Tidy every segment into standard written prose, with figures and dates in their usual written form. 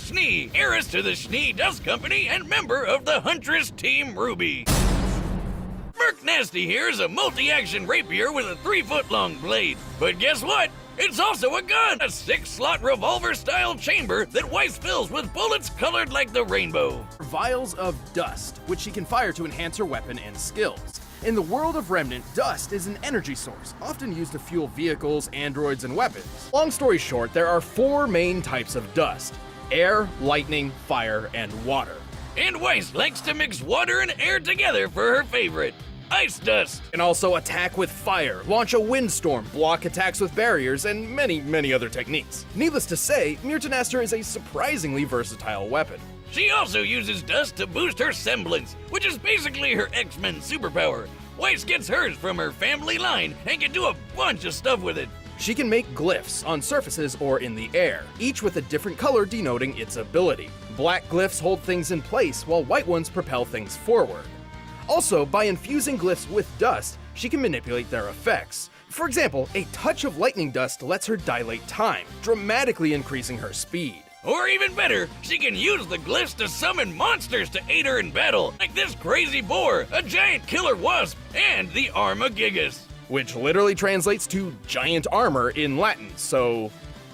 Schnee, heiress to the Schnee Dust Company and member of the Huntress Team Ruby. Merc Nasty here is a multi-action rapier with a 3-foot-long blade. But guess what? It's also a gun! A 6-slot revolver-style chamber that Weiss fills with bullets colored like the rainbow. Vials of dust, which she can fire to enhance her weapon and skills. In the world of Remnant, dust is an energy source, often used to fuel vehicles, androids, and weapons. Long story short, there are 4 main types of dust: air, lightning, fire, and water. And Weiss likes to mix water and air together for her favorite, ice dust. Can also attack with fire, launch a windstorm, block attacks with barriers, and many other techniques. Needless to say, Myrtanaster is a surprisingly versatile weapon. She also uses dust to boost her semblance, which is basically her X-Men superpower. Weiss gets hers from her family line and can do a bunch of stuff with it. She can make glyphs on surfaces or in the air, each with a different color denoting its ability. Black glyphs hold things in place, while white ones propel things forward. Also, by infusing glyphs with dust, she can manipulate their effects. For example, a touch of lightning dust lets her dilate time, dramatically increasing her speed. Or even better, she can use the glyphs to summon monsters to aid her in battle, like this crazy boar, a giant killer wasp, and the Armagigas. Which literally translates to giant armor in Latin, so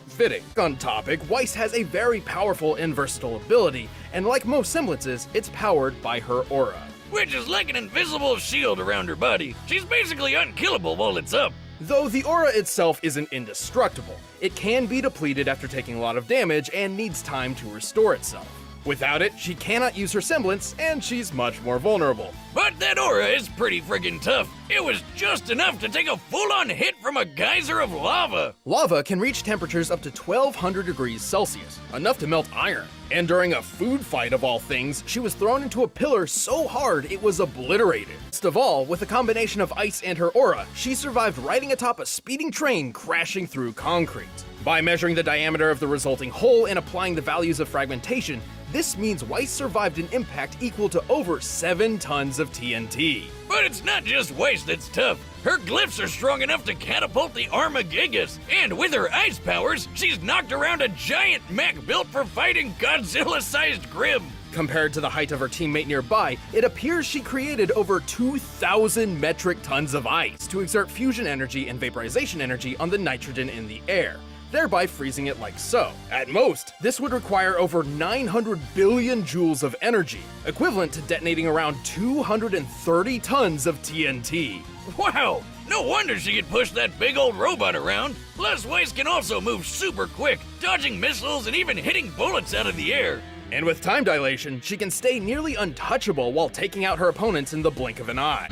fitting. On topic, Weiss has a very powerful and versatile ability, and like most semblances, it's powered by her aura. Which is like an invisible shield around her body. She's basically unkillable while it's up. Though the aura itself isn't indestructible, it can be depleted after taking a lot of damage and needs time to restore itself. Without it, she cannot use her semblance, and she's much more vulnerable. But that aura is pretty friggin' tough. It was just enough to take a full-on hit from a geyser of lava. Lava can reach temperatures up to 1200 degrees Celsius, enough to melt iron. And during a food fight of all things, she was thrown into a pillar so hard it was obliterated. Best of all, with a combination of ice and her aura, she survived riding atop a speeding train crashing through concrete. By measuring the diameter of the resulting hole and applying the values of fragmentation, this means Weiss survived an impact equal to over 7 tons of TNT. But it's not just Weiss that's tough. Her glyphs are strong enough to catapult the Armagigas, and with her ice powers, she's knocked around a giant mech built for fighting Godzilla-sized Grim. Compared to the height of her teammate nearby, it appears she created over 2,000 metric tons of ice to exert fusion energy and vaporization energy on the nitrogen in the air, thereby freezing it like so. At most, this would require over 900 billion joules of energy, equivalent to detonating around 230 tons of TNT. Wow! No wonder she could push that big old robot around. Plus, Weiss can also move super quick, dodging missiles and even hitting bullets out of the air. And with time dilation, she can stay nearly untouchable while taking out her opponents in the blink of an eye.